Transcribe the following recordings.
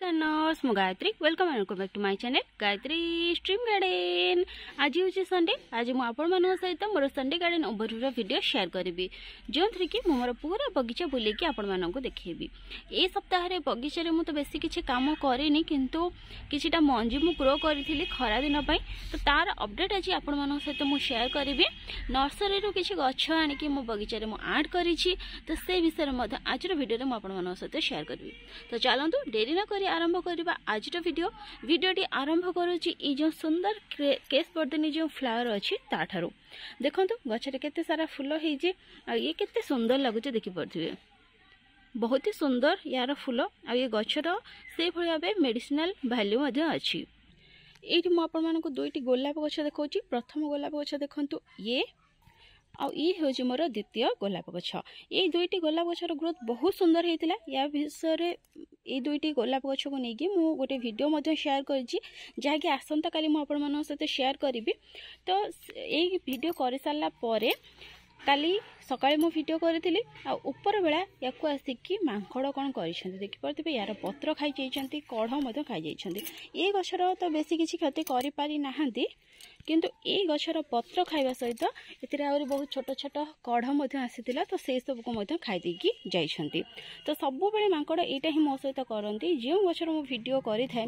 Gardner's मु Gayatri welcome and welcome back to my channel Gayatri stream garden. आज हूँ Sunday. आज मुझे सहित मोर Sunday garden overview video share करी जो थी कि मोर पूरा बगीचा बुलेकी आपण को देखी। ए सप्ताह बगीचे मुझे बेसी किसी काम करनी किंतु किछिटा मंजी मु ग्रो करी खरा दिन तो तार अपडेट आज आपण सहित मुझे शेयर करी। नर्सरी किसी गछ आणिकी मो बगीचे आड करी तो से विषय में आज वीडियो मुझे सहित शेयर करी। तो चलतु डेरी न करी आरंभ करवा आज वीडियोटी आरंभ करुच्ची जो सुंदर केस बर्दनी जो फ्लावर अच्छी ताठारू देखो गचरे केते सारा फूल होइजे ये केते सुंदर लगुचे देखि पड़थिबे। बहुत ही सुंदर यार फूल आ ये गछर से भाव मेडिसिनल वैल्यू अच्छी। ये मुझे दुईटी गोलाप गछ देखा प्रथम गोलाप गछ देखु ये हूँ मोर द्वितीय गोलाप गछ। ये दुईटी गोलाप गछर ग्रोथ बहुत सुंदर होता। या विषय ये दुईटी गोलाप गछ को लेकिन मु गोटे वीडियो शेयर करी जहाँकि आसंता काली मुझे सहित शेयर करी। तो ये वीडियो कर सारा पर काली सकाळे मु वीडियो करी ऊपर बेला या आसिकी मांकड़ कौन कर देखिपे यार पत्र खाई जाइछन्ति कढ़ खाई जाइछन्ति। ये गछर तो बेसी किसी क्षति करि पारि नाहंती किंतु ये गछर पत्र खाइबा सहित एतिरे आउरी बहुत छोट छोट कढ़ आसीथिला तो से सब को खाई देकी जाइछन्ति। तो सबु बेले मांकड़ एटा ही मो सहित करंती जो गछर मु वीडियो करि थाए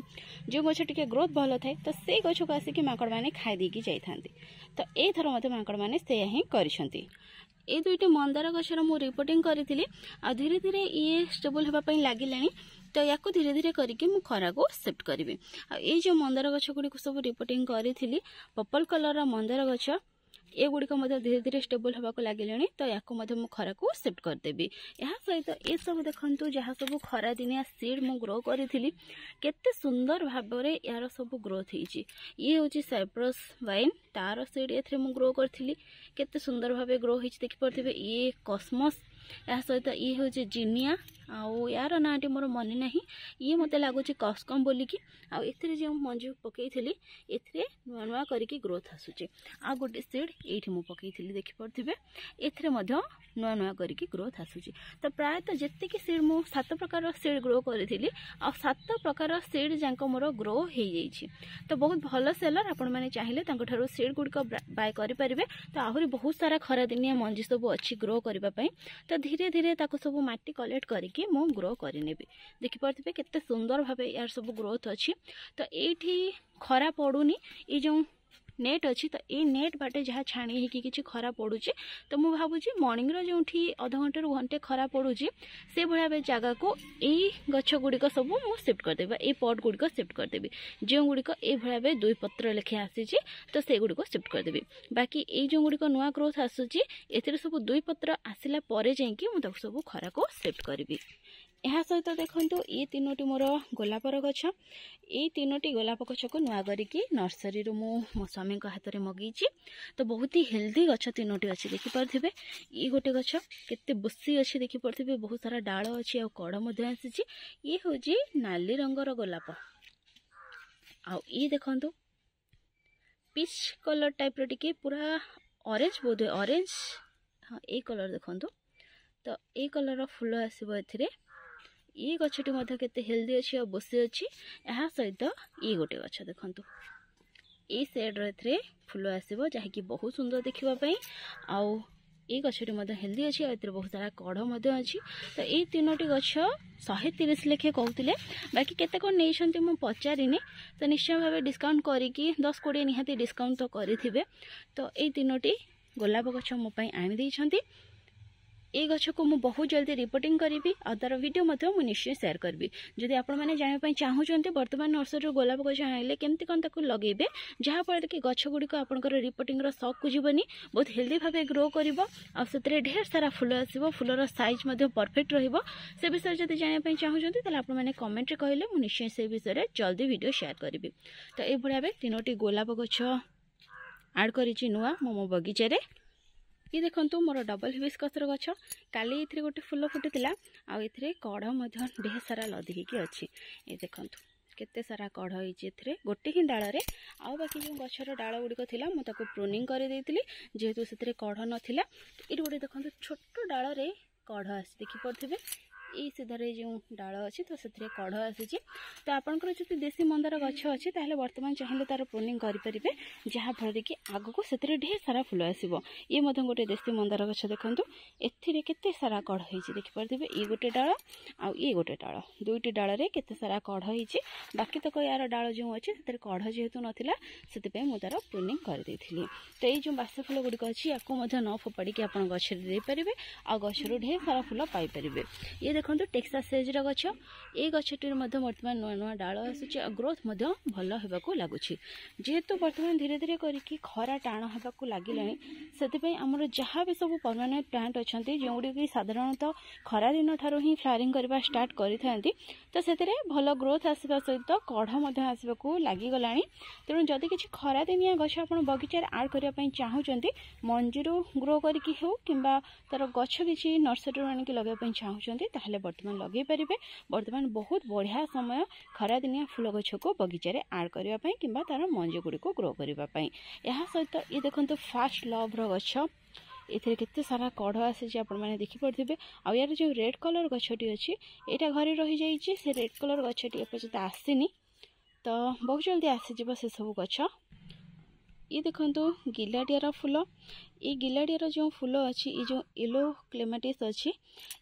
जो गछ टिके ग्रोथ भल थाए तो से गछ को आसिकी मांकड़ माने खाई देकी जाइथांती। तो ए थर मते मांकड़ माने से ही करिसन्ति। ये दुईटी मंदार गछर मु रिपोर्टिंग करी आ धीरे धीरे ये स्टेबल होगापी लगिलानी। तो या धीरे धीरे करके मु खरा को शिफ्ट करी। ये जो मंदार गछ गुड़ी सब रिपोर्टिंग करी पर्पल कलर मंदार गछ ये गुड़िक धीरे धीरे स्टेबल होगा लगे। तो या खरा को शिफ्ट करदेवी। यह सहित ये सब देखु जहाँ सब खरा दिनिया सीड मु ग्रो करी केते सुंदर भाव में यार सब ग्रोथ होती। ये हूँ साइप्रस वाइन तार सीड ए ग्रो करी केते सुंदर भाव ग्रो हो देखिपे। ये कस्मस या सहित ये हूँ जिनिया आउ यार नाटी मोर मन ना ये मत लगुच कस्कम बोलिकी आउ जो मंजू पकई नुआ नुआ करके ग्रोथ आसूचे। आ गोटे सीड ये पकई देखिपे ए नुआ नुआ करके ग्रोथ आसूची। तो प्रायतः जितकी सीड मु 7 प्रकार सीड ग्रो करी आ 7 प्रकार सीड जाक मोर ग्रो हो जाइए। तो बहुत भल सेलर आपण मैंने चाहिए सीड गुड़िक बाय करेंगे। तो आहरी बहुत सारा खरा दिनिया मंजी सब अच्छी ग्रो करने। तो धीरे धीरे सब माटी कलेक्ट करके मु ग्रो करनेबी देखिपे केते सुंदर भाव यार सब ग्रोथ अच्छी। तो ये खरा पड़ूनी ये जो नेट अच्छी तो ये नेट बाटे जहाँ छाणी हो कि खरा पड़ुचे। तो मुझे भावुची मॉर्निंग रो जो अध घंटे रु घंटे खरा पड़ुची से भाया जगह को यही गछ गुड़िक सब मुझे शिफ्ट करदेवी। ये पट गुड़िक शिफ्ट करदेवी जो गुड़िक ये भाया 2 पत्र लेखे आसी तो से गुड़िक शिफ्ट करदेवी। बाकी ये जो गुड़िक नुआ ग्रोथ आसूची ए सब 2 पत्र आसला जा सब खरा को शिफ्ट करी। यह सहित देखो ये 3टी मोर गोलापर गछ ये 3टी गोलाप गछ को नुआ करके नर्सरी मो स्वामी हाथ में मगेची। तो बहुत ही हेल्दी गछ 3टी अच्छी देखिपे। ये गोटे गछ केते बुसी अच्छी देखिपे बहुत सारा डाल अच्छी आ कड़ आसी। ये हूँ नाली रंगर गोलाप आ ये देखो पीच कलर टाइप टिके पूरा ऑरेंज बोध ऑरेंज हाँ ये कलर देखो। तो ये कलर फूल आसो ए ये गछटी केते हेल्दी अच्छी और बसी अच्छी। यह सहित ये गोटे गछ देखु ये सेड रे फूल आसो जहाँकि बहुत सुंदर देखापी आउ ये गछटी हेल्दी अच्छी और बहुत सारा कढ़ अच्छी। तो ये 3टी गछ 130 लेखे कहते बाकी केते कौन नहीं मुझे पचारिनी। तो निश्चय भाव डिस्काउंट करके 10-20 निहाती डिस्काउंट तो करेंगे। तो ये 3टी गोलाप गछ मो आनी देइछन्ति। ये गछ को मुझे बहुत जल्दी रिपोर्टिंग करी और तार वीडियो मुझे निश्चय शेयर करी। जदि आपण जानापी चाहूँगी बर्तमान नर्सरी गोलाप गछ आने केमती कौन लगे जहाँफल कि गछ गुड़िक आपंकर रिपोर्टिंग शौक को जीवनी बहुत हेल्दी भाव ग्रो कर ढेर सारा फूल आसो फूलर साइज परफेक्ट से विषय जब जानापी चाहूँगी आपने कमेंट कहले मुझे निश्चय से विषय जल्दी वीडियो शेयर करी। तो ये भाव 3टी गोलाप गछ आड करी नुआ मो बगीचे। ये देखो मोर डबल हिबिस्कस गछ काली ये गोटे फूल फुटुला आ कढ़ ढेर सारा लदिकी अच्छी। ये देखो केते सारा कढ़ होती गोटे ही डाल रे आ बाकी जो गछर डाल गुड़िक थी मुझे प्रूनिंग कर जेहेतु से कढ़ नाला। ये गोटे देखो छोट डाल रे कढ़ आसी देखिपे ये सीधारे जो डाल अच्छी तो से कढ़ आसी तो आपंकर जो देशी मंदार गछ अच्छी ताहले बर्तमान चाहिए तार प्रूनिंग करेंगे जहाँफल कि आगक से ढेर सारा फुल आसो। ये गोटे देशी मंदार गछ देखूँ एथिरे केते सारा कढ़ होती देखिपे ये गोटे डाल आ ये गोटे डाल दुईटी डाल में केते सारा कढ़ होती बाकी तक यार डाल जो अच्छे से कढ़ जेहेतु नाला से मुझे तार प्रूनिंग करदे। तो ये जो बासी फुल गुड़िक अच्छी या न फोपाड़ी आप गछ देपारे आ गचर ढेर सारा फुल पाइपर। ये देखो टेक्सास सेजर गछ ये गछटी बर्तमान नुआ नुआ डाल आसूँ आ ग्रोथ भल होगा लगुच जेहेतु बर्तमान धीरे धीरे करके खरा टाण होगा लगिला से आमर जहाँ भी सब परमानेंट प्लांट अच्छा जो गुड़ी साधारणतः खरा दिन ठार ही फ्लावरिंग करने स्टार्ट करें तो से भल ग्रोथ आसवा सहित कढ़ आसवा लगिगला। तेणु जदि किसी खरा दिनिया गछ आप बगीचार आड करने चाहूँगी मंजीरू ग्रो करके हो कि तार गछ किसी नर्सरी आनिक लगे चाहूँगी ताहले बर्तमान लगे पारे। बर्तमान बहुत बढ़िया समय खरा दिनिया फुल गछ को बगीचार आड करने कि तार मंजी गुड़ी को ग्रो करने। यह सहित ये देखो फास्ट लव्र गछ एथिरे केते सारा कढ़ आसी आप देखिपे। आ यार जो रेड कलर गछटी अच्छी यहाँ घरे रही जाइए से रेड कलर गछटी एपर्यंत आसीनी तो बहुत जल्दी आसीज से सब गछ। ये देखो गिलाडियार फुल ये गिलाडियार जो फुल अच्छी ये जो येलो क्लेमाटिस अच्छी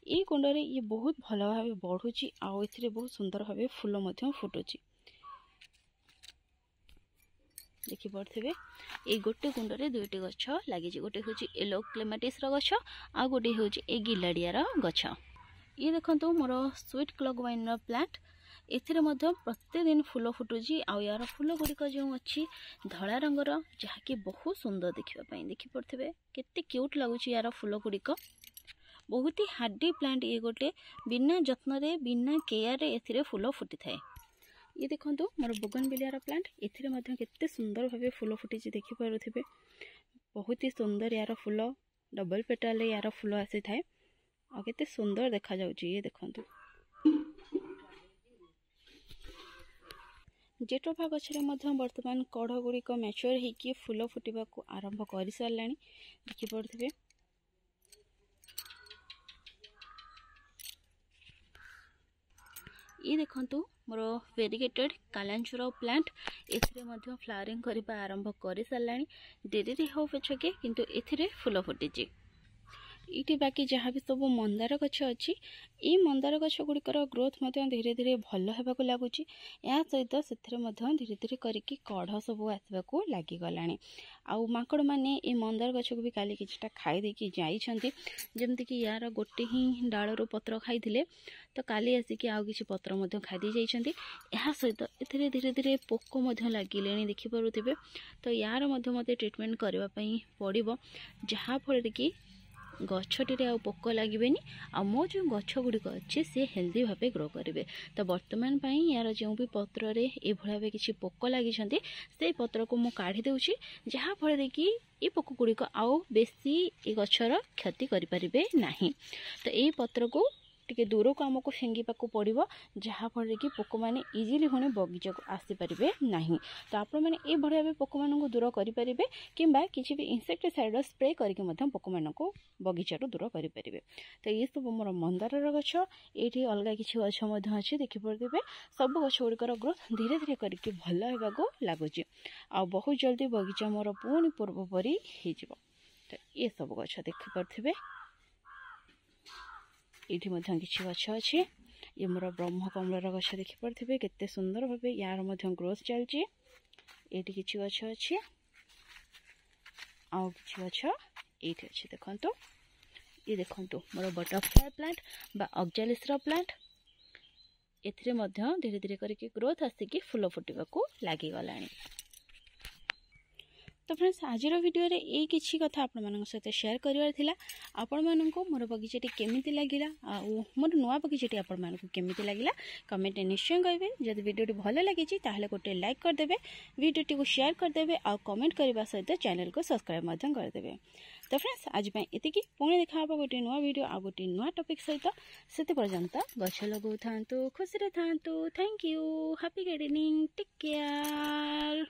ये कुंडे ये बहुत भल भाव बढ़ुची आउ बहुत सुंदर भाव फुल फुटुची देखिपे। ये गोटे कुंडे दुईटी गछ लगी गोटे हूँ येलो क्लेमाटिस गछ आ गोटे हूँ ये गिलाडियार गछ। ये देखो मोर स्वीट क्लॉक वाइन प्लांट एथिरे प्रत्येक दिन फुल फुटुची आ यार फुल गुड़िक जो अच्छी धला रंगर जहाँकि बहुत सुंदर देखापी देखिपे केते क्यूट लगुच यार फुल गुड़िक बहुत ही हार्डी प्लांट ये गोटे बिना जत्न बिना केयर एथिरे फुल फुटी थाए। ये देखो मोर बोगनविलिया प्लांट एथिरे केते सुंदर भाव फुल फुटी देखिपे बहुत ही सुंदर यार फुल डबल पेटाल यार फुल आसी थाए आ केते सुंदर देखा जाउची। ये देखो जेटोफा गछरे बर्तमान कढ़ गुड़िक मैच्योर होकर फुल फुटा को आरंभ कर सारे देखिपे। ये देखो मोर वेरीगेटेड कालांचुरा प्लांट एथिरे फ्लावरिंग करने आरंभ कर सारे डेरी हो पछके किंतु एथिरे फुल फुटी। ये बाकी जहाँ भी सब मंदार गछ अच्छी ये मंदार गछ गुड़िकर ग्रोथ धीरे धीरे भल होगा लगुच या सहित से धीरे धीरे करके कढ़ सब आसवाक लगिगला। आउ माकड़ मैंने ये मंदार गछ को भी काली किछटा खाई देकी जाइछंती जेमती कि यार गोटे ही डालू पत्र खाई तो काली आसिक आउ किछि पत्र खाई जाइछंती। या सहित एथिरे धीरे धीरे पोक लगिले देखिपे तो यार मते ट्रीटमेंट करने पड़ो जहाँफल कि गछटी आ पोक लगे आ मो जो गछ गुड़िक अच्छे सी हेल्दी भाव ग्रो करेंगे। तो बर्तमान यार जो भी पत्र ये भाव किसी पोक लगी से पत्र को मुझे काढ़ी दूची जहाँफल कि ये पोक गुड़िक आउ बेसी ये गछर क्षति करें ना। तो ये पत्र को टिके दूर को आमको फिंगा पड़ो जहाँफल कि पोक मैंने इजिली होने बगीचा को आसीपारे ना। तो आपण मैंने ये भाव पोक मान दूर करेंगे कि किसी भी इनसेक्टिसाइड स्प्रे करके पोक मान बगीचा दूर करेंगे। तो ये सब मोर मंदार गछ ये अलग किसी गछ अच्छे देखिपे सब गछ गुड़िकर ग्रोथ धीरे धीरे करके भल होगा लगुच आ बहुत जल्दी बगीचा मोर पुणी पूर्व परी हो। तो ये सब गछ देखिपे ये किसी गछ अच्छे ये मोर ब्रह्म कमलर गछ देखिपे केते सुंदर भाव यार ग्रोथ चलती। ये किसी गछ अच्छे आउ किसी गछ ये अच्छे देखो ये देखो मोर बटरफ्लाई प्लांट बा ऑक्जालिस प्लांट एथिरे धीरे धीरे करके ग्रोथ आसिक फुल फुटा को लगिगला। तो फ्रेंड्स आज वीडियो रे ये किसी कथा आपण मान सहित शेयर करिवार थिला। आपण माननको मोर बगीचाटी केमिति लागिला आ मोर नुआ बगीचाटी आपण माननको केमिति लागिला कमेंट निश्चय करिवे। जदि वीडियोटी भल लागिछि ताहले गोटे लाइक कर देबे वीडियोटी को शेयर कर देबे आ कमेंट करबा सहित चैनल को सब्सक्राइब मध्यम कर देबे। तो फ्रेंड्स आज पई एतिकी पुणी देखा हबो गोटे नुआ वीडियो आ गोटे नुआ टॉपिक सहित सेते पर्यंत गछ लगौ थांतु खुशी रे थांतु। Thank you happy gardening take care.